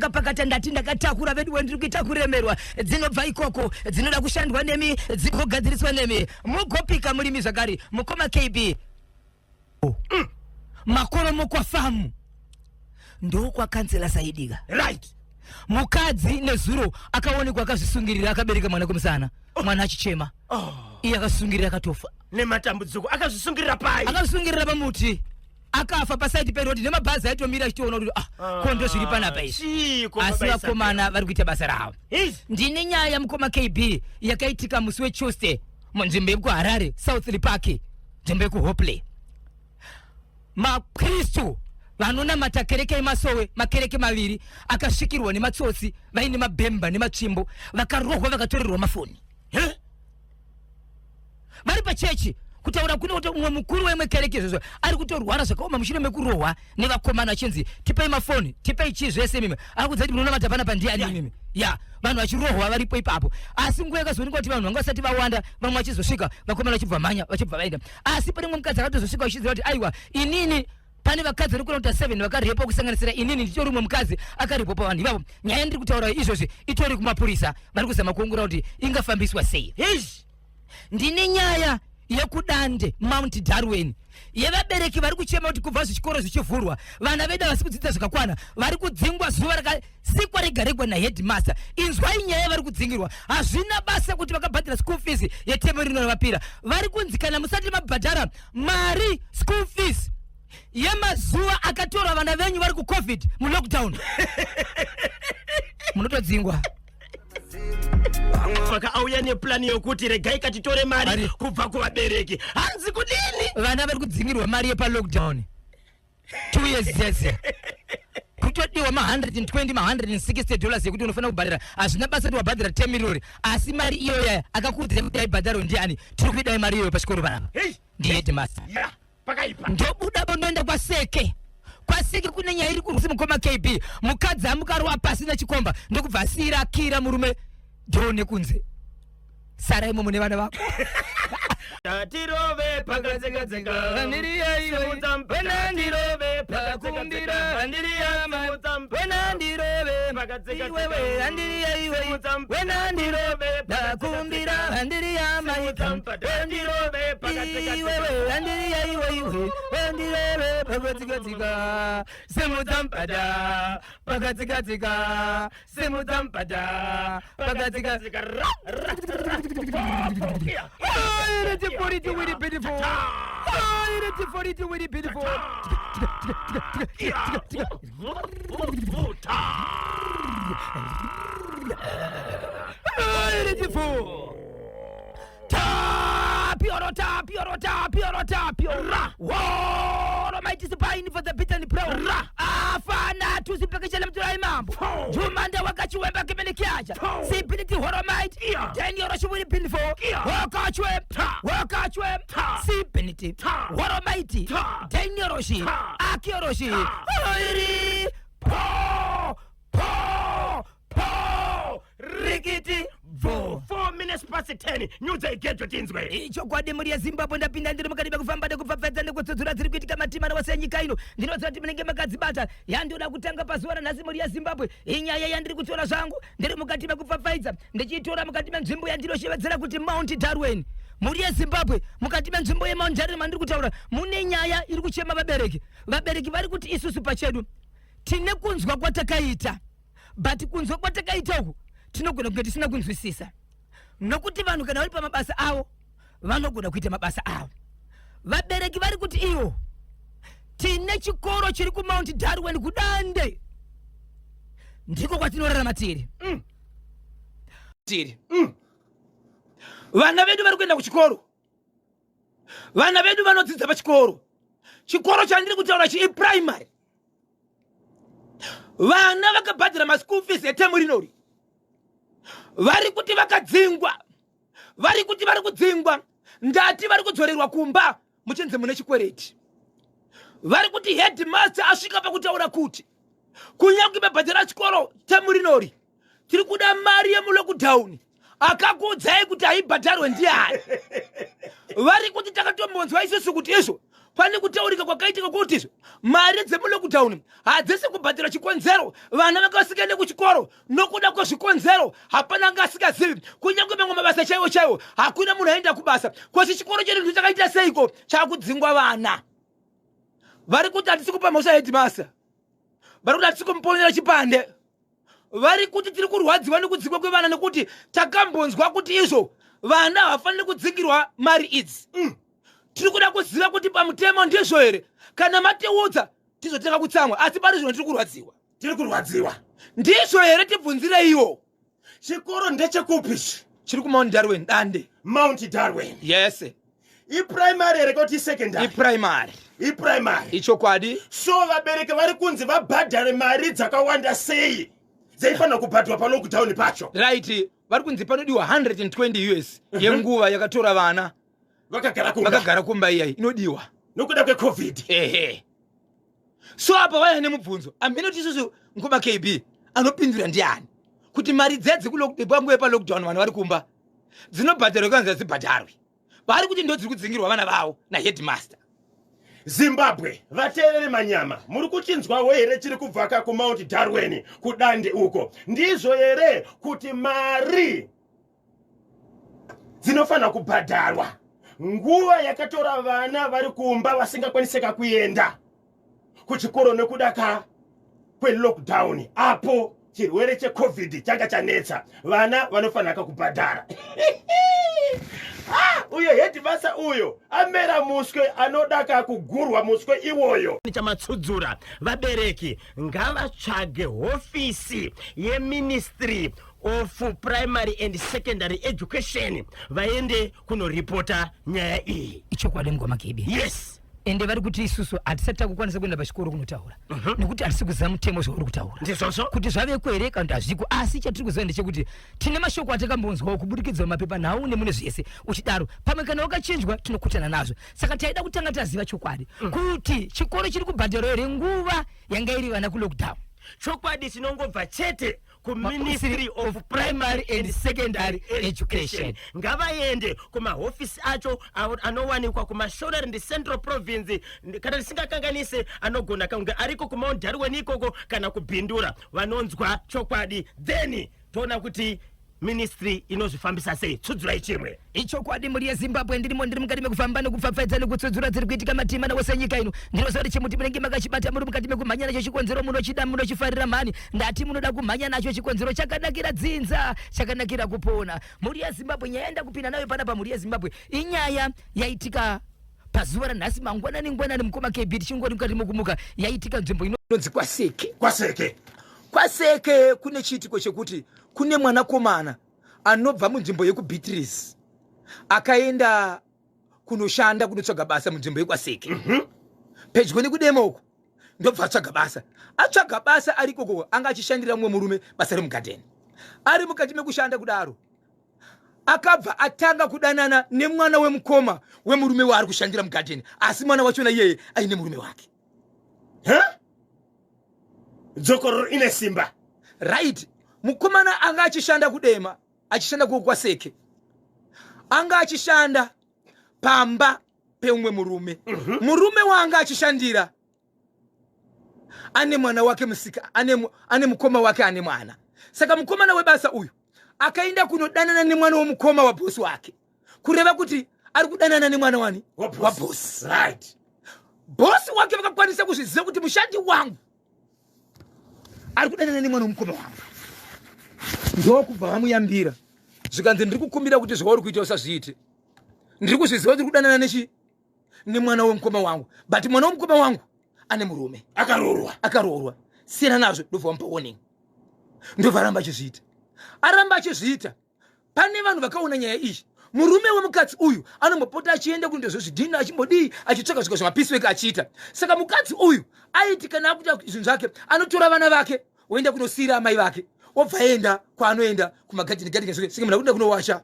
Kapakata ndati ndakatakura vedu wendiri kuita kuremerwa dzinobva ikoko dzinoda kushandwa nemi dzinogadziriswa nemi mugopika murimi zvakare mukoma KB makoro mukwafamu ndokwa kansela Saidiga Right. Mukadzi nezuro akaonekwa akazvisungirira akabereka mwana kumusana mwana achichema iye akasungirira akatofa nematambudziko akazvisungirira pai akazvisungirira pamuti akafa pasaiti perodi nemabhazi aitomira achitiona kuti kondo zviri panapa izvi asi vakomana vari kuita basa ravo. Ndine nyaya mukoma KB yakaitika musi weTuesday munzvimbo yekuHarare South Park nzvimbo yekuHopley. Makristu vanonamata kereke yemasowe makereke maviri akasvikirwa nematsotsi vaine mabhemba nematsvimbo vakarohwa vakatorerwa mafoni vari pachechi kutaura kune kuti umwe mukuru wemwe kereke izvozvo ari kutorwara zvakaoma mushure mekurohwa nevakomana achinzi tipai mafoni tipai chii zvese mimi ari kudzati munonamata panapa ndiani mimi vanhu vachirohwa varipo ipapo asi nguva yakazoonekwa kuti vanhu vanga vasati vawanda vamwe vachizosvika vakomana vachibva mhanya vachibva vaida asi pane mumwe mukadzi akatozosvika vachiziva kuti aiwa inini pane vakadzi vari kuita 7 vakarepo kusanganisira inini nditori umwe mukadzi akarepo pavanhu ivavo. Nyaya ndiri kutaura izvozvi itori kumapurisa vari kuzama kuongorora kuti ingafambiswa sei. Ndine nyaya yekudande Mount Darwin yevabereki vari kuchema kuti kubva zvichikoro zvichivhurwa vana vedu vasi kudzidza zvakakwana vari kudzingwa zuva rakasikwa rega regwa naheadmaster. Inzwai nyaya vari kudzingirwa hazvina basa kuti vakabhadhara school fees yetemo rino ravapira vari kunzi kana musati mabhadhara mari school fees yemazuva akatorwa vana venyu vari kuCovid mulockdown munotodzingwa. Vakauya neplani yokuti regai katitore mari kubva kuvabereki hanzi kudini vana vari kudzingirwa mari yepalockdown 2 years zese kutodiwa $120 $160 yekuti unofanira kubhadhara hazvina basa kuti wabhadhara 10 million asi mari iyoya akakuudzira kuti aibhadharo ndiani tiri kuidai mari iyoyo pachikoro panapa ndiheadmaster ndobuda bondoenda kwaseke kune nyaya iri kurusi mukoma KB mukadzi amukarwa pasi nechikomba ndokubva asiyira akiira murume drone kunze sara imo mune vana vako Tirove pakadzeka Handiriya Simudza ndirove pakakumbira Handiriya Simudza ndirove pakadzeka Handiriya Simudza ndirove pakakumbira Handiriya Simudza ndirove pakadzeka Handiriya ndirove pakadzeka Simudza pakadzeka Simudza pakadzeka It's a 42 with it beautiful. It's a 42 with it beautiful. It's a fool. Piorota. Whoa, Almighty Spine for the bit and the pro. Afana to the package of the mambo. Jumanda wakachuemba kimenikaja. Simpinity horomite. Then you're a with pinful. Work out web. Simpinity. Horomite. Then you're Akiroshi. Rigidi. 4 minutes past 10 news igedzo tinzwe icho kwadi muri yaZimbabwe ndapinda ndiri mukati bekufamba nekupfapfadza nekutsudzura dziri kuitika matimana wasenyika ino ndinoziva kuti munenge makadzibata yandoda kutanga pazuva ranhasi muri yaZimbabwe inyaya yandiri kutora zvangu ndiri mukati mekupfapfaidza ndichitora mukati menzvimbo yandinoshevedzera kuti Mount Darwin muri yaZimbabwe mukati menzvimbo yeMount Darwin mandiri kutaura mune nyaya iri kuchema vabereki vari kuti isusu pachedu tine kunzwa kwatakaita but kunzwa kwatakaita uku tinogona kunge tisina kunzwisisa nokuti vanhu kana vari pamabasa avo vanogona kuita mabasa avo. Vabereki vari kuti iwo tine chikoro chiri kuMount Darwin kudande ndiko kwatinorarama tiri. Vana vedu vari kuenda kuchikoro, vana vedu vanodzidza pachikoro. Chikoro chandiri kutaura chiprimary. Vana vakabhadhara maschool fees etemu rinori. Vari kuti vakadzingwa, vari kuti vari kudzingwa ndati vari kudzorerwa kumba muchenze mune chikwereti. Vari kuti headmaster asvika pakutaura kuti kunyange mabhadhara chikoro temu rinori tiri kuda mari yemulockdown akakuudzai kuti haibhadharwe ndiani. Vari kuti takatombonzwa isusu kuti izvo pane kutaurika kwakaitika kuti mari dzemulockdown hadzisi kubhadhira chikonzero. Vana vakasikaende kuchikoro nokuda kwezvikonzero hapana anga asikazivi. Kunyange mamwe mabasa chaiwo hakuna munhu aenda kubasa. Kwasi chikoro chedu chakaita seiko chakudzingwa vana. Vari kuti hatisi kupa mhosva headmaster, vari kuti hatisi kumuponera chipande, vari kuti tiri kurwadziwa nekudzingwa kwevana nekuti takambonzwa kuti izvo vana hafaniri kudzingirwa mari idzi. Tiri kuda kuziva kuti pamutemo ndizvo here. Kana mateudza tizotenga kutsamwa, asi pari zvino tiri kurwadziwa. Ndizvo here, tibvunzire iwo. Chikoro ndechekupishi? Chiri kuMount Darwin, Dande. Mount Darwin. Yes. Iprimary here kuti secondary? Iprimary. Ichokwadi. So vabereki vari kunzi vabhadhare mari dzakawanda sei dzaifanira kubhadhwa palockdown pacho? Right. Vari kunzi panodiwa 120 US yenguva yakatora vana vakagara kumba iyai inodiwa nokuda kweCovid. So apa vaya nemubvunzo amene kuti isusu Nkoma KB anopindura ndiani kuti mari dzedzi panguva palockdown vanhu vari kumba dzinobhadharwa kanzi hadzibhadharwi. Vari kuti ndo dziri kudzingirwa vana vavo naheadmaster. Zimbabwe, vateereri manyama, muri kuchinzwawo here chiri kubvaka kuMount Darwin kudande uko? Ndizvo here kuti mari dzinofanira kubhadharwa nguva yakatora vana vari kumba vasingakwanisika kuenda kuchikoro nekuda kwelockdown, apo chirwere cheCovid changa chanetsa, vana vanofanira kubhadhara. Uyo headmaster uyo amera muswe anodaka kugurwa muswe iwoyo. Chamatsudzura vabereki ngavatsvage hofisi yeMinistry of Primary and Secondary Education vaende kunoripota nyaya iyi. Ichokwadi Nkoma KB. Yes. Ende vari kuti isusu hatisati takukwanisa kuenda pachikoro kunotaura nekuti hatisi kuziva mutemo zvauri kutaura kuti zvave kwere kana kuti hazviko. Asi chatiri kuziva ndechekuti tine mashoko atakambonzwawo kubudikidza mumapepa nhau nemune zvese uchidaro pamwe kana wakachinjwa tinokutana nazvo. Saka taida kutanga taziva chokwadi kuti chikoro chiri kubhadharwa here nguva yanga iri vana kulockdown. Chokwadi chinongobva chete kuMinistry of Primary and Secondary Education. Ngavaende kumahofisi acho anowanikwa kuMashorari ndi Central Province, kana tisingakanganise anogona kunge ariko kuMount Darwin ikoko kana kubhindura. Vanonzwa chokwadi then toona kuti ministry inozvifambisa sei. Tsudzura chimwe ichokwadi muri yeZimbabwe ndiri mukati mekufamba nekupfapfaidza nekutsudzura dziri kuitika matima nawose nyika ino. Ndinoziva kuti chimuti munenge makachibata muri mukati mekumhanya nacho chikonzero munochida munochifarira mhani ndati munoda kumhanya nacho chikonzero chakanakira dzinza chakanakira kupona. Muri yeZimbabwe nyaya yenda kupinda nayo panapa muri yeZimbabwe inyaya yaitika pazuva ranhasi mangwanani Nkoma KB tichingori mukati mokumuka yaitika nzvimbo inonzi Kwaseke. Kune chiitiko chekuti kune mwanakomana anobva munzvimbo yekuBeatrice akaenda kunoshanda kunotsvaga basa munzvimbo yeKwaseke pedyo nekudemo uko ndobva atsvaga basa ari ikoko. Anga achishandira mumwe murume basa remugadheni. Ari mukati mekushanda kudaro akabva atanga kudanana nemwana wemukoma wemurume waari kushandira mugadheni, asi mwana wachona iyeye aine murume wake. Dzokoro ine simba. Right. Mukomana anga achishanda kudema, achishanda kuKwaseke. Anga achishanda pamba peumwe murume. Murume wanga achishandira ane mwana wake musika, ane mukoma wake ane mwana. Saka mukomana webasa uyu akaenda kunodanana nemwana womukoma wa bosi wake. Kureva kuti ari kudanana nemwana wani? Wa bosi. Right. Bosi wake vakakwanisa kuzviziva kuti mushandi wangu ari kudanana nemwana womukoma wangu. Ndokubva vamuyambira zvikanzi ndiri kukumbira kuti zvauri kuita usazviite. Ndiri kuzviziva kuti kudanana nemwana womukoma wangu, but mwana womukoma wangu ane murume akaroorwa. Siyana nazvo ndobva vamupa warning. Ndobva aramba achizviita. Pane vanhu vakaona nyaya iyi. Murume wemukadzi uyu anombopota achienda kundozvidhina achimbodii achitsvaka zvika zvamapisweka achiita. Saka mukadzi uyu aiti kana akuita zvinhu zvake anotora vana vake oenda kunosiyira amai vake obva aenda kwaanoenda kumagadheni saka munhu akuenda kunowasha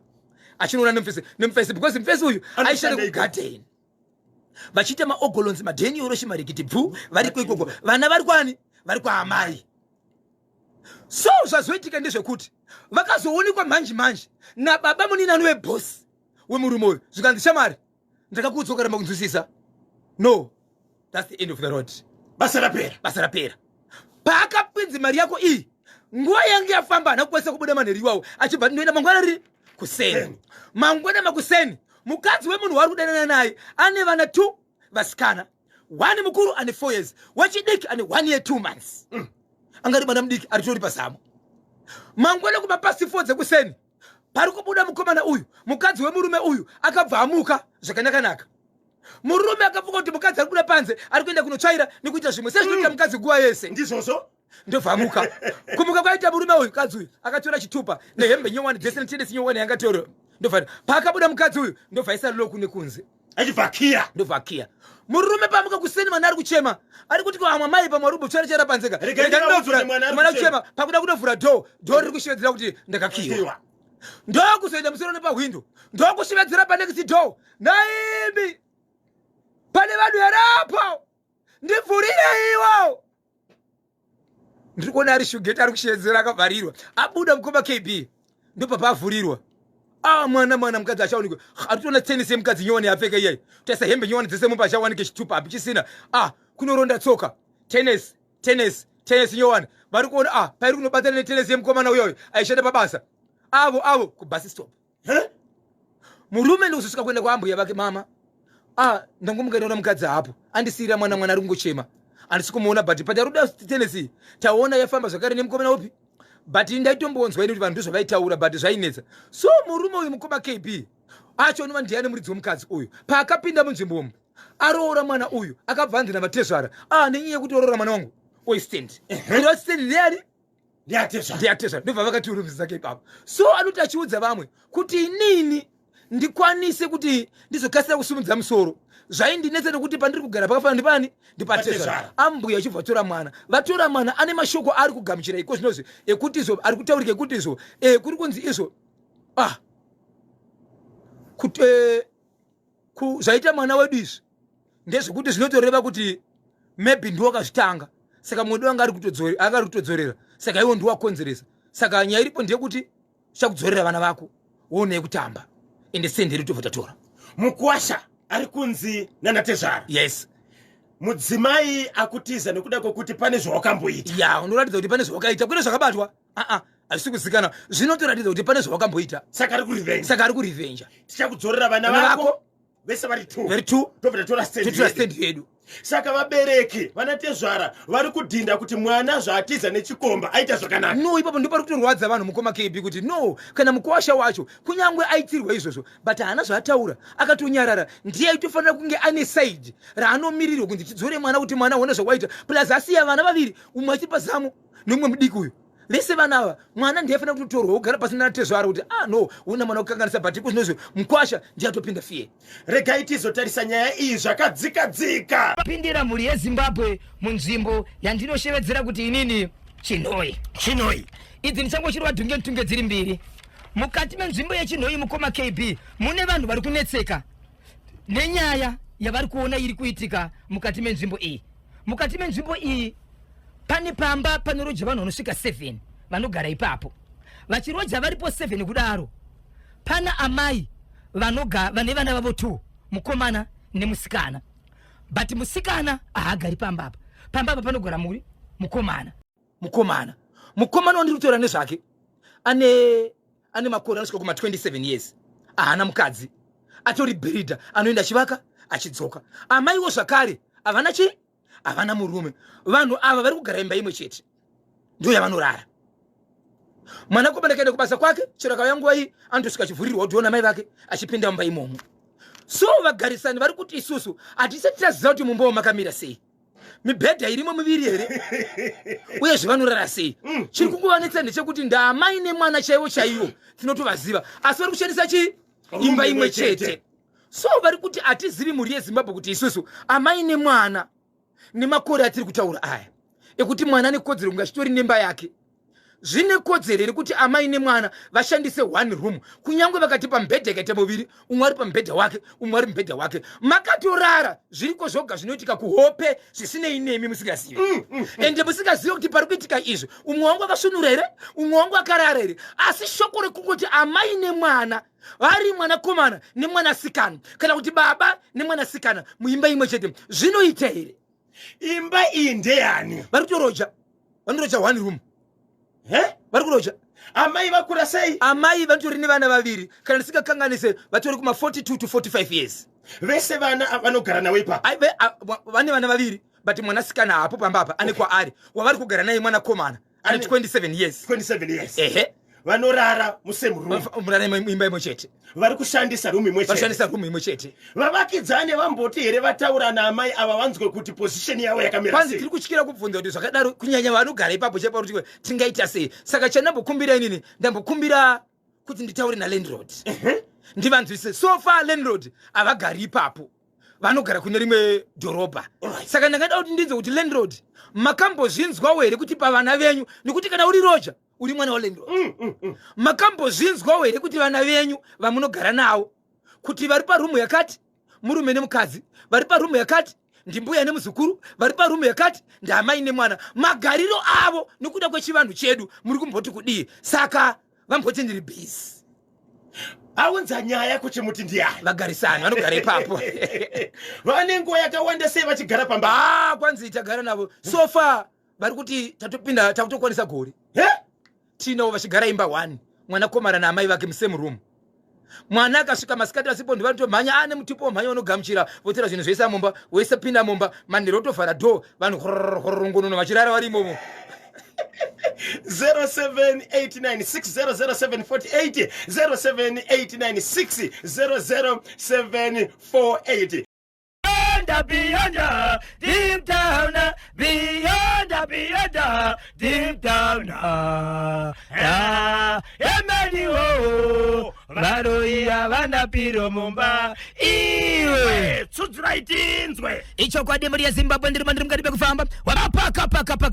achinoona nemufesi because mufesi uyu aishanda kugadheni vachiita maogolonzi madheni yoroshi marikiti bvu vari ikoko. Vana vari kwani? Vari kwaamai. So zvazoitika ndezvekuti vakazoonekwa manje nababa muninani webhosi wemurume uyu zvikanzi shamari ndakakuudza ukaramba kunzwisisa no, that's the end of the road. basa rapera. Paakapinzi mari yako iyi nguva yange yafamba anakwanisa kubuda manheri iwawo achibva ndinoenda mangwana riri kuseni. Mangwana makuseni mukadzi wemunhu wari kudanana naye ane vana 2 vasikana, 1 mukuru ane 4 years, wechidiki ane 1 year 2 months. Angari mwana mudiki aritori pazamo. Mangwana kumapasi 4 dzekuseni pari kubuda mukomana uyu, mukadzi wemurume uyu akabva amuka zvakanaka. Murume akafunga kuti mukadzi ari kuda panze ari kuenda kunotsvaira nekuita zvimwe sezvinoita mukadzi nguva yese. Ndizvozvo Ndobvamuka kumuka kwaita murume uyu, mukadzi uyu akatora chitupa nehembe nyowani dzese netenesi nyowani yangatorwa. Ndobva paakabuda mukadzi uyu ndobva isa rilo kune kunze achibvakiya. ndobva akiya. Murume pamuka kuseni mwana ari kuchema ari kuti kwa Amai pamarubo chara panzeka mwana kuchema pakuda kutovhura dho riri kushevedzera kuti ndakakiwa. Ndokuzoenda musoro nepahwindo ndokushevedzera panext dho naimi pane vanhu yarapo ndivhurire iwo. Ndiri kuona ari shugeti ari kushevedzera akavharirwa abuda mukoma KB ndopapa avhurirwa. Mwana mukadzi achaonekwa ari kutoona tenisi yemukadzi nyowani yapfeka iyai taisa hembe nyowani dzese mumba achawanike chitupa apichisina kunoronda tsoka tenisi nyowani vari kuona pairi kunobatana netenisi yemukomana uyoyo aishanda pabasa avo kubasi stop. Murume ndikuzosvika kuenda kwaambuya vake mama ndangomukaenda mukadzi hapo andisiyira mwana ari kungochema andisi kumuona but pataruda tenisi taona yafamba zvakare nemukomana upi but ndaitombonzwa ini kuti vanhu ndozvavaitaura but zvainetsa. So murume uyu mukoma KB achonova ndiani muridzi womukadzi uyu paakapinda munzvimbomo aroora mwana uyu akabva anzi navatezvara nenyaya yekuti oroora mwana wangu oistand ndiani ndiyatezvara ndobva vakatiurumisa zake ipapo. So anoti achiudza vamwe kuti inini ndikwanise kuti ndizokasira kusumudza musoro zvaindinetsa nekuti pandiri kugara pakafana ndipani ndipatezvara. Ambuya achibva vatora mwana ane mashoko ari kugamuchira iko zvinozvi ekuti izvo ari kutaurika ekuti izvo kuri kunzi izvo zvaita mwana wedu izvi ndezvekuti zvinotoreva kuti maybe ndiwakazvitanga saka mwedu wanga ari kutodzorera saka iwo ndiwakonzeresa saka nyaya iripo ndeyekuti chakudzorera vana vako woonei kutamba ende senderi tovotatora mukwasha ari kunzi nanatezvara. Yes. Mudzimai akutiza nekuda kwokuti pane zvawakamboita. Unoratidza kuti pane zvawakaita kwete zvakabatwa hazvisi kuzikana zvinotoratidza kuti pane zvawakakamboita saka ari kurivenja. Tichakudzorera vana vako vese vari 2 tobva tatora stand yedu. Saka vabereki vanatezvara vari kudhinda kuti mwana zvaatiza nechikomba aita zvakanaka. No, ipapo ndipo pari kutorwadza vanhu mukoma KB kuti no, kana mukwasha wacho kunyangwe aitirwa izvozvo but haana zvaataura akatonyarara. Ndiye aitofanira kunge ane side raanomirirwa kunzi tidzore mwana kuti mwana uone zvawaita plus asiya vana vaviri umwe achiri pazamo nomwe mudiki uyu. Vese vanava mwana ndiye afanira kutotorwa ogara pasina natezvara kuti no una mwana kukanganisa but iko zvinozvo mukwasha ndiye atopinda fiye. Regai tizotarisa nyaya iyi zvakadzika pindira mhuri yeZimbabwe munzvimbo yandinoshevedzera kuti inini chinhoi idzi ndichangochirwa dhunge dziri mbiri. Mukati menzvimbo yechinhoi mukoma KB mune vanhu vari kunetseka nenyaya yavari kuona iri kuitika mukati menzvimbo iyi. Mukati menzvimbo iyi pane pamba panorodya vanhu vanosvika 7 vanogara ipapo. Vachirodya varipo 7 kudaro pana amai vane vana vavo 2 mukomana nemusikana. But musikana haagari pambapa panogara muri mukomana wandiri kutora nezvake ane makore anosvika kuma 27 years haana mukadzi atori breeder anoenda achivaka achidzoka. Amaiwo zvakare havana murume. Vanhu ava vari kugara imba imwe chete ndo yavanorara. Mwana komana kaenda kubasa kwake chero kauya nguva iyi andosvika achivhurirwa kutiona mai vake achipinda mumba imomo. So vagarisani vari kuti isusu hatisati taziva kuti mumba makamira sei, mibhedha irimo miviri here uye zvevanorara sei. Chiri kungovanetsa ndechekuti ndaamai nemwana chaivo tinotovaziva asi vari kushandisa imba imwe chete. So vari kuti hatizivi mhuri yeZimbabwe kuti isusu amai nemwana nemakore atiri kutaura aya ekuti mwana ane kodzero kunge achitori nemba yake. Zvine kodzero here kuti amai nemwana vashandise 1 room kunyangwe vakati pamubhedha ikaita muviri umwe ari pamubhedha wake umwe ari mubhedha wake makatorara zviriko zvoga zvinoitika kuhope zvisinei nemi musingazivi. Ende musingazivi kuti pari kuitika izvi umwe wangu akasvinura here umwe wangu akarara here asi shoko rekungoti amai nemwana vari mwanakomana nemwanasikana kana kuti baba nemwanasikana muimba imwe chete zvinoita here? imba iyi ndeyani? vari kutoroja, vanoroja 1 room. vari kuroja. amai vakura sei? amai vanotori nevana vaviri kana ndisingakanganise vatori kuma 42 to 45 years. vese vana vanogara nawo ipapo? vane vana vaviri but mwanasikana hapo pambapa ane kwaari wavari kugara naye mwanakomana ane 27 years. 27 years. Ehe. vanorara musemurume? murara imba imwe chete. vari kushandisa rumu imwe chete? vanoshandisa rumu imwe chete. vavakidzane vamboti here vataura naamai ava vanzwe kuti position yavo yakamira kwanzi sei? tiri kutyira kubvunza kuti zvakadaro kunyanya vanogara ipapo chepa kuti tingaita sei. saka chandambokumbira inini ndambokumbira kuti nditaure nalandlord ndivanzwise. so far landlord havagari ipapo, vanogara kune rimwe dhorobha. saka ndangada kuti ndinzwe kuti landlord makambozvinzwawo here kuti pavana venyu, nekuti kana uri roja uri mwana walandlord, makambozvinzwawo here kuti vana venyu vamunogara navo kuti vari parumu yakati murume nemukadzi, vari parumu yakati ndimbuya nemuzukuru, vari parumu yakati ndamai nemwana, magariro avo nekuda kwechivanhu chedu muri kumboti kudii? Saka vamboti ndiri bhisi. aunza nyaya kuti muti ndiyani? vagarisani vanogara ipapo. vane nguva yakawanda sei vachigara pamba? kwanzi tagara navo so far vari kuti tatopinda takutokwanisa gori. tinavo vachigara imba 1, mwanakomana naamai vake musame room. mwana akasvika masikati asipo ndivanotomhanya ane mutipo womhanya unogamuchira votera zvinhu zvese mumba, wese pinda mumba, manhero otovhara dho, vanhu ngonono vachirara vari imomo. 0789600748 0789600748. Beyond, deep down, beyond, deep down. Emmanuel, varoia vana piro mumba. Iwe, tsudzuraitinzwe. Icho kwa demari ya Zimbabwe ndiri mandiri mukati bekufamba.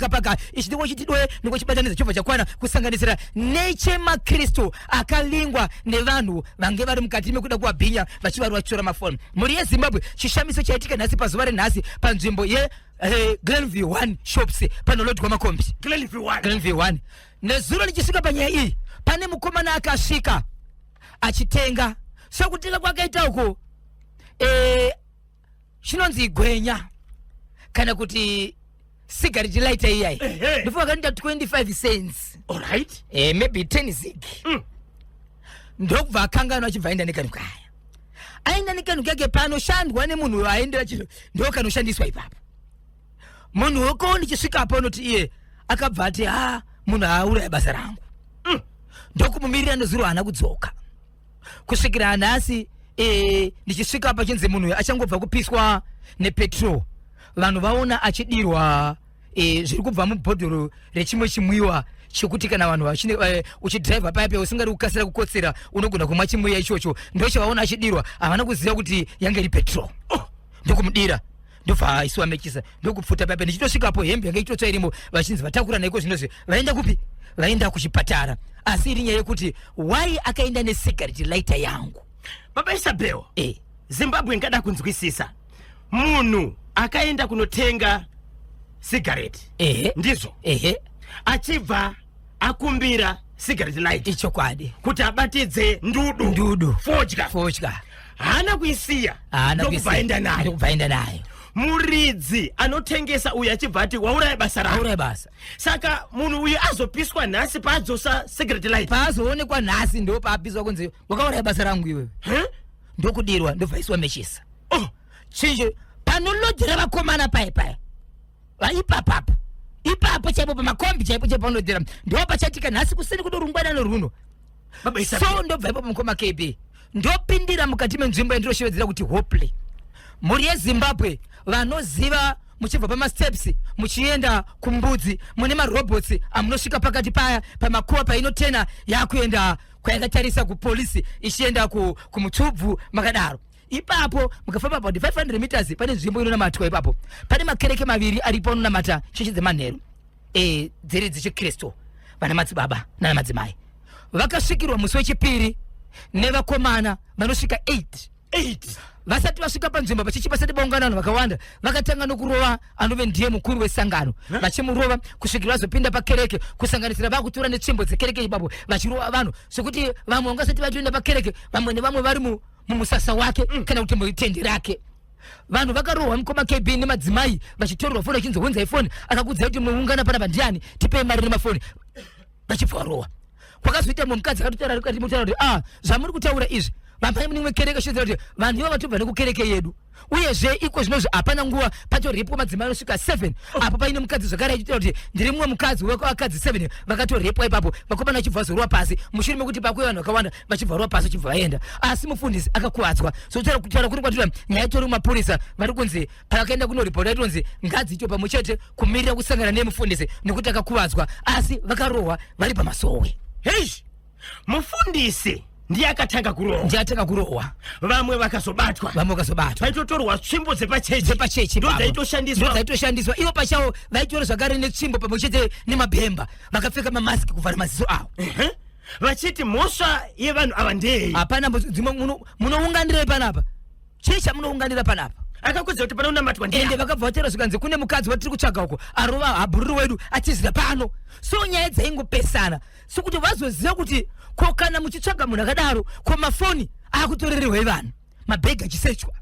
Paka. Ichi ndiko chitidwe ndiko chibataniza chobva chakwana kusanganisira nechema Kristu akalingwa nevanhu vange vari mukati mekuda kuwabhinya vachivari vachitora mafoni. Muri yeZimbabwe chishamiso chaitika nhasi pazuva renhasi panzvimbo ye Glenview 1 shops panolodwa makombi. Glenview 1 nezuro lichisvika panyaya iyi pane mukomana akasvika achitenga. So kutenga kwakaita uko chinonzi gwenya kana kuti cigarette lighter iyai ndifunga kanita 25 cents. Alright. Maybe 10 zig. Ndokubva akangana achibva aenda nekanuka aya. Aenda nekanuka yake panoshandwa nemunhu aendera chino ndokanoshandiswa ipapo. Munhu wako ndichisvika apo unoti iye akabva ati munhu auraya basa rangu. Ndokumumirira nezuro hana kudzoka. Kusvikira nhasi ndichisvika apa chinzi munhu achangobva kupiswa nepetrol. Vanhu vaona achidirwa zviri kubva mubhodhoro rechimwe chimwiwa chekuti kana vanhu uchidhiraivha paipe usingari kukasira kukotsera unogona kumwa chimwiwa ichocho. Ndochavaona achidirwa, havana kuziva kuti yange iri petrol. Ndokumudira ndobva aisiwa mechisa ndokupfuta paipe. Ndichitosvikapo hembe yange ichitotsva irimo vachinzi vatakura naiko zvinozvi vaenda kupi? Vaenda kuchipatara. Asi iri nyaya yekuti why akaenda necigarette lighter yangu. Baba Isabel, Zimbabwe ngada kunzwisisa. Munhu akaenda kunotenga cigarette. Ndizo. Achibva akumbira cigarette light. Icho kwadi. Kuti abatidze ndudu. Fodya. Hana kuisiya. Ndokubvaenda nayo. Muridzi anotengesa uyu achibva ati wauraya basa rako. Wauraya basa. Saka munhu uyu azopiswa nhasi paadzosa cigarette light. Paazoonekwa nhasi ndo paapiswa kunzi wakauraya basa rangu iwewe. Ndokudirwa ndobva aisiwa mechisa. Chinje panolodhera vakomana paipai. Ipapo chaipo pamakombi chaipo panodhera. Ndo pachatika nhasi kuseni kudorungwana noruno. So ndobva ipapo mukoma KB. Ndopindira mukati menzvimbo yandiroshevedzera kuti Hopley. Muri yeZimbabwe vanoziva muchibva pamasteps muchienda kumbudzi mune marobots amunosvika pakati paya pamakuva painotena yakuenda kwayakatarisa kupolisi ichienda kumutubvu makadaro. Ipapo mukafamba about 500 meters pane nzvimbo inonamatwa ipapo. Pane makereke maviri aripo anonamata chechi dzemanheru dziri dzichikristu vana madzibaba nana madzimai. Vakasvikirwa musi wechipiri nevakomana vanosvika 8 8 vasati vasvika panzvimbo vachichi vasati vaungana vanhu vakawanda vakatanga nokurova anove ndiye mukuru wesangano vachimurova kusvikira vazopinda pakereke kusanganisira vakutora netsvimbo dzekereke ipapo vachirova vanhu zvekuti vamwe vangasati vatoenda pakereke vamwe nevamwe vari mumusasa wake kana kuti mutende rake. Vanhu vakarohwa mukoma KB nemadzimai vachitorerwa foni vachinzi hunzai foni akakudzai kuti muungana panapa ndiani tipei mari nemafoni vachibva varohwa. Kwakazoita mumwe mukadzi akatotaura kuti mutaura kuti zvamuri kutaura izvi vambai mune kereke shizira kuti vanhu ivo vatobva nekukereke yedu uyezve iko zvinozvi hapana nguva patorepwa madzimai anosvika 7 apo paine mukadzi zvakare achitaura kuti ndiri mumwe mukadzi wakadzi 7 vakatorepwa ipapo vakomana vachibva vazorwa pasi mushure mekuti pakuve vanhu vakawanda vachibva varwa pasi vachibva vaenda asi mufundisi akakuwadzwa sokutaura kuri kwatira nyaya itori mumapurisa vari kunzi pakaenda kunoripota itonzi ngadziito pamwe chete kumirira kusangana nemufundisi nekuti akakuwadzwa asi vakarohwa vari pamasowe. Hei, mufundisi ndiye akatanga kurohwa vamwe vakazobatwa vaitotorwa tsvimbo dzepachechi dzaitoshandiswa ivo pachavo vaitora zvakare netsvimbo pamwe chete nemabhemba vakapfeka mamasiki kuvhara maziso avo vachiti mhosva yevanhu ava ndei. hapana dzimwe munounganirai panapa checha munounganira panapa akakwidza kuti panonamatwa ende vakabva vatera zvikanzi kune mukadzi watiri kutsvaga uko arova habhururu wedu achizira pano. So nyaya dzaingopesana sokuti vazoziva kuti ko kana muchitsvaga munhu akadaro ko mafoni akutorererwa vanhu mabhegi achisechwa.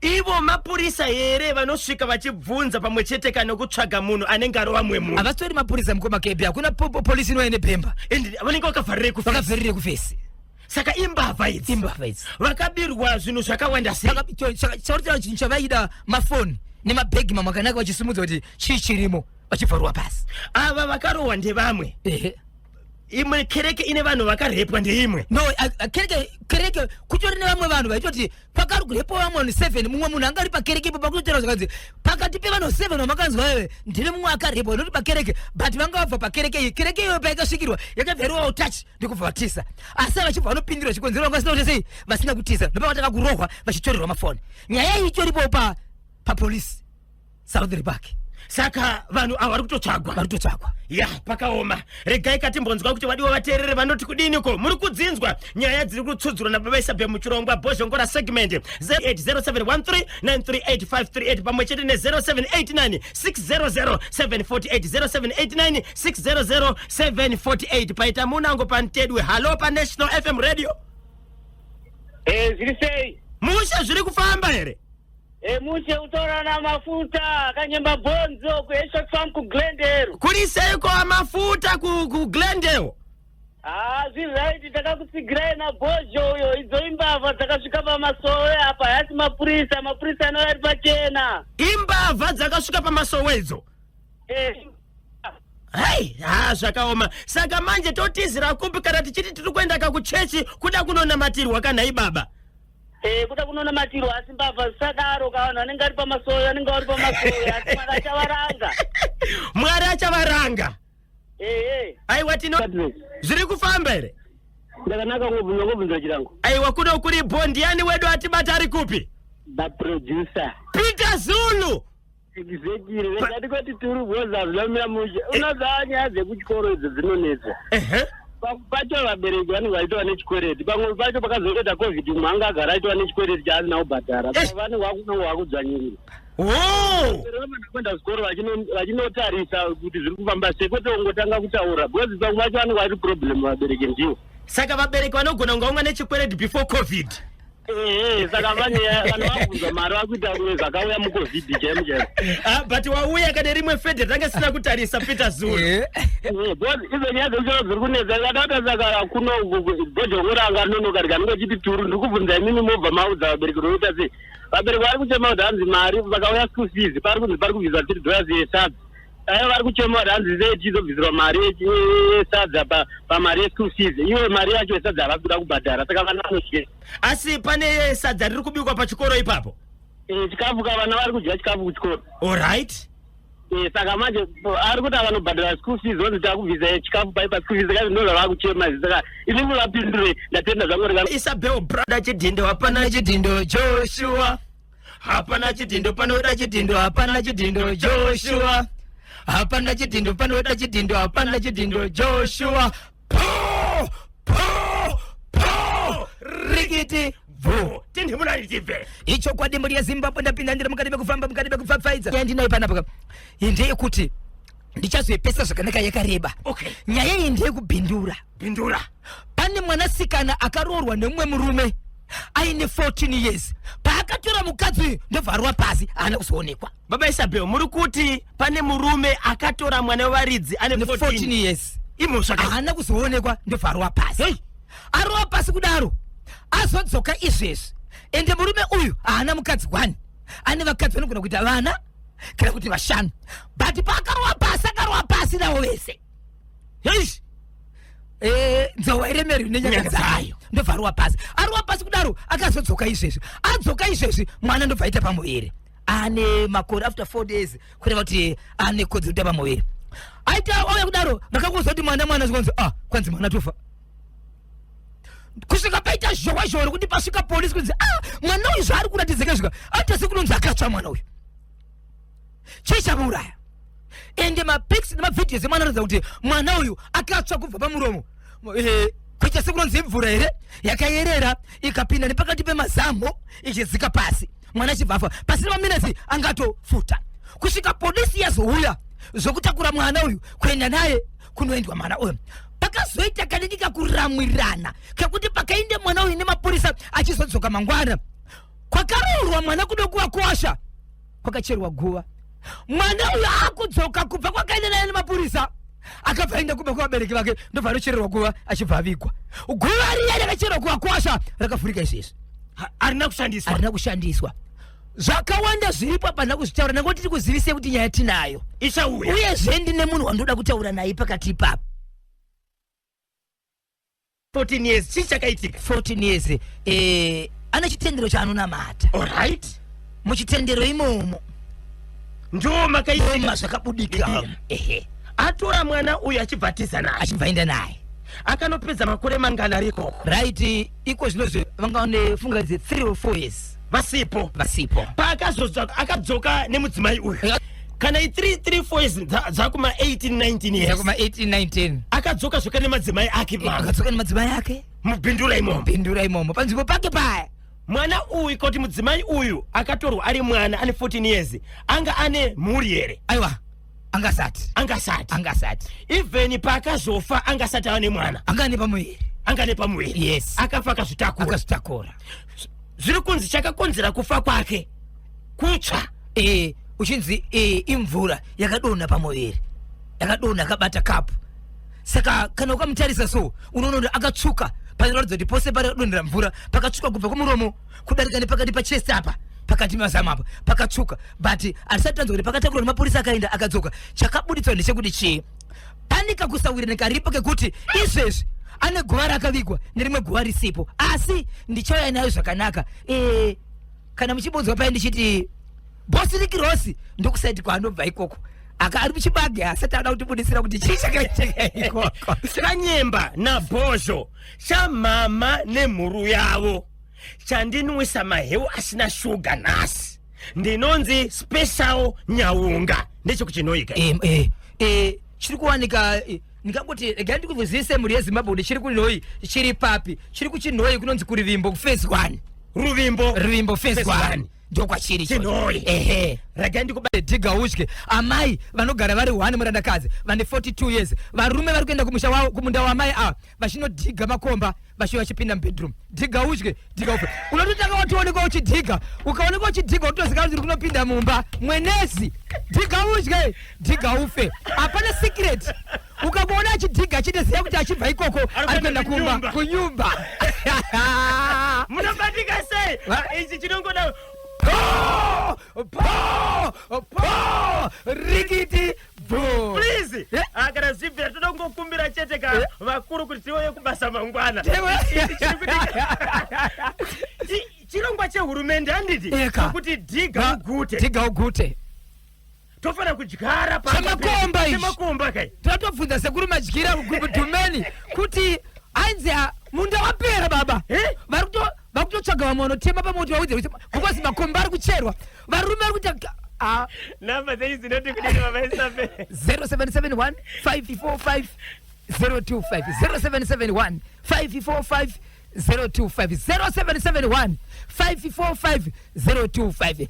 Ivo mapurisa here vanosvika vachibvunza pamwe chete kana kutsvaga munhu anenge arova mumwe munhu. Havastori mapurisa mukoma KB hakuna polisi inouya nebhemba ende vanenge vakavharirire kufesi. Saka imbavha idzi vakabirwa zvinhu zvakawanda sei. chauritaura chinhu chavaida mafoni nemabhegi mamwe akanaka vachisimudza kuti chii chirimo vachibvarwa pasi. Ava vakarohwa ndevamwe. Imwe kereke ine vanhu vakarepwa ndeimwe. No, kereke kutori nevamwe vanhu vaitoti pakari kurepwa vamwe vanhu 7 mumwe munhu anga ari pakereke ipo pakutotera zvakanzi pakati pevanhu 7 vamakanzwa wewe ndine mumwe akarepwa noti pakereke but vanga vabva pakereke iyi kereke iyo paikasvikirwa yakabveriwa utachi ndikubva vatisa asi vachibva vanopindira chikonzero vangasina kuti sei vasina kutisa ndopavataka kurohwa vachitorerwa mafoni. Nyaya iyi itoripo papolisi South Park. Saka vanhu ava vari kutotsvagwa ya pakaoma. Regai katimbonzwa kuti vadiwa vateerere vanoti kudiniko muri kudzinzwa nyaya dziri kutsudzurwa nababaisabhe muchirongwa Bhozhongora segment 080713838538 pamwe chete ne0789 600 748 0789 600 748 paita munango pantedwe. Halo paNational FM radio. Zviri sei? Musha zviri kufamba here? Mushe utora na mafuta kanyemba bonzo kuesha farm ku Glendale. Kuri seiko amafuta ku Glendale. Zviri right takakusigirai na Bhozho uyo idzo imbavha dzakasvika pamasowe apa hasi mapurisa anori pachena. Imbavha dzakasvika pamasowe idzo. Hai, zvakaoma. Saka manje totizira kupi kana tichiti tiri kuenda kakuchechi kuda kunonamatirwa kana ibaba. Kuda kunonamatirwa asi mbavha zisadaro kavanhu vanenge ari pamasowe asi Mwari achavaranga. Mwari achavaranga. Aiwa zviri kufamba here? Ndakanaka ngobvunza chirango. Aiwa kuno kuri bondiani wedu atibata ari kupi? The producer. Peter Zulu. Exactly. Ndikati turi bhoza zvilamira mushe. Unoziva nyaya dzekuchikoro idzo dzinonetsa. Pacho vabereki vanenge vaitwa nechikwereti pamwe pacho pakazoita covid mumwe anga agara aitwa nechikwereti chaasina kubhadhara vanenge vakunongo vakudzvanyirira. Kwenda zvikoro vachinotarisa kuti zviri kufamba sei kwete ungotanga kutaura because pamwe pacho vanenge vari problem vabereki ndivo. Saka vabereki vanogona kunga unga nechikwereti before covid. Saka vanhu vabvunza mari vakuita kumwe zvakauya mucovid chaimu chaimu. But wauya kane rimwe fedhe tanga sina kutarisa Peter Zulu. Because izo nyaya dzekuchero dziri kunetsa kadata saka kuno Bhozhongora anganonoka rikanenge chiti turu ndikubvunza imimi mobva maudza vabereki roita sei. Vabereki vari kuchema kuti hanzi mari vakauya school fees pari kunzi pari kubvisa $3 yesadza. Vari kuchema kuti hanzi chizobvisirwa mari yesadza pamari yeschool fees. Iwe mari yacho yesadza havakuda kubhadhara saka vana vanotyesa. Asi pane sadza riri kubikwa pachikoro ipapo? Chikafu vana vari kudya chikafu kuchikoro. Alright. Saka manje ari kuti avanobhadhara school fees vonzi takubvisa chikafu paipa school fees kasi ndo zvavakuchema saka inini vapindure ndatenda zvangu Isabel brother chidhindo hapana chidhindo Joshua. Hapana chidhindo panoda chidhindo hapana chidhindo Joshua. Hapana chidhindo panoda chidhindo hapana chidhindo Joshua. Po rigiti bvo tindimulani timve icho kwadi muri yezimbabwe ndapinda ndiri mukati mekufamba mukati mekupfapfaidza yandinayo panapa ndeyekuti ndichazoipesa zvakanaka yakareba. Nyaya iyi ndeyekubhindura. Pane mwanasikana akaroorwa nemumwe murume aine 14 years. Paakatora mukadzi ndobvarwa pasi haana kuzoonekwa. Baba Isabel, muri kuti pane murume akatora mwana wevaridzi ane 14 years. Haana kuzoonekwa ndobvarwa pasi. Arova pasi kudaro azodzoka izvezvi. Ende murume uyu haana mukadzi 1. Ane vakadzi vanogona kuita vana kana kuti vashanu. But paakarowa pasi navo vese. Nzova iremeri nenyanga dzayo ndobvarwa pasi. Arova pasi kudaro akazodzoka izvezvi. Adzoka izvezvi mwana ndobva aita pamuviri. Ane makore after 4 days kureva kuti ane kodzero kuita pamuviri. Aita oya kudaro ndakakuzwa kuti mwana zvikonzi kwanzi mwana tofa. Kusvika paita zhowazhoro kuti pasvika polisi kunzi mwana uyu zvaari kuratidzika svika atasi kunonzi akatsva mwana uyu. Chii chamuuraya? Ende mapics nemavhidhios emwanaratidza kuti mwana uyu akatsva kubva pamuromo. Kuita sekunonzi mvura here yakayerera ikapinda nepakati pemazamu ichidzika pasi. Mwana achibvafa pasina maminitsi angatofuta. Kusvika polisi yazouya zvokutakura mwana uyu kuenda naye kunoendwa mwana uyu. Pakazoita kanidika kuramwirana kekuti pakainde mwana uyu nemapurisa achizodzoka mangwana. Kwakaroorwa mwana kudokuwa kwasha kwakacherwa guva. Mwana uyu akudzoka kubva kwakaenda naye nemapurisa akabvaenda kubva kuvabereki vake ndobva anochererwa guva achibva avigwa. Guva riya rakachererwa guva kwasha rakavhurika izvezvi harina kushandiswa. Zvakawanda zviripo pana kuzvitaura nangoti tiri kuzivise kuti nyaya tinayo ichauya. Uyezve ndine munhu wandoda kutaura naye pakati ipapo. 14 years chii chakaitika? 14 years ane chitendero chaanonamata. Alright. Muchitendero imomo ndo makaitika zvakabudika. Atora mwana uyu achibvatiza naye achibvaenda naye akanopedza makore mangana ariko right. Iko zvinozve vangafunga 3 or 4 years vasipo paakazodzoka akadzoka nemudzimai uyu kana 3-4 years dzakuma 18-19 years yakuma 18-19 akadzoka zvoka nemadzimai ake akadzoka nemadzimai ake mubhindura imomo panzvimbo pake paya. Mwana uyu kuti mudzimai uyu akatorwa ari mwana ane 14 years anga ane mhuri here? Aiwa angasati even paakazofa angasati ane mwana angane pamuviri. Yes. Akafa akazvitakura. Zviri kunzi chakakonzera kufa kwake kutsva. Uchinzi imvura yakadonha pamuviri yakadonha akabata kapu. Saka kana ukamutarisa so unoona akatsvuka panoratidza kuti pose paradonhera mvura pakatsvuka kubva kumuromo kudarika nepakati pachest apa pakati mazamu apa pakatsvuka. But hatisati tanzwa kuti pakatakurwa nemapurisa akaenda akadzoka. Chakabuditswa ndechekuti chii pane kakusawirana karipo kekuti izvezvi ane guva rakavigwa nerimwe guva risipo. Asi ndichauya nayo zvakanaka. Kana muchibonzwa paye ndichiti bosirikirosi ndokusaiti kwaanobva ikoko ari muchibage asati ada kutibudisira kuti chii chakaitika ikoko. Chanyemba nabhozho chamama nemhuru yavo chandinwisa maheu asina shuga nhasi ndinonzi special nyaunga ndechekuchinoika. Chiri kuwanika ndikangoti rega ndikuvuzise mhuri yezimbabwe kuti chiri kunhoi chiri papi. Chiri kuchinhoi kunonzi kurivimbo phase 1. Ruvimbo phase 1 ndokwachiri chinhoi. Rega ndikubate dhiga udye. Amai vanogara vari 1 murandakadzi vane 42 years. Varume vari kuenda kumusha wavo kumunda waamai ava vachinodhiga makomba vachiva vachipinda mubedroom. Dhiga udye dhiga ufe. Unototanga watoonekwa uchidhiga ukaonekwa uchidhiga utoziva kuti uri kunopinda mumba mwenezi. Dhiga udye dhiga ufe. Hapana secret. Ukamuona achidhiga achitoziva kuti achibva ikoko ari kuenda kunyumba. Munobatika sei? Ichi chinongoda rikiti bo. Please kana zvibvira toda kungokumbira chete ka vakuru kuti tione kubasa mangwana. Chirongwa chehurumende handiti kuti dhiga ugute tofana kudyara pamakomba kai tatobvunza sekuru madyira kudhumeni kuti ainzi munda wapera baba. Vari kutotsvaga vamwe vanotema pamoti vaudze because makomba ari kucherwa. Varume vari kuita namba dzeizinoti kudini baba Isabe 0771 545 025 0771 545 0771 545 025.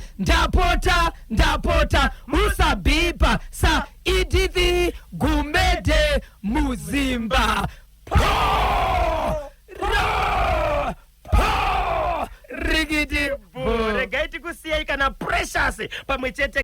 Ndapota musabhipa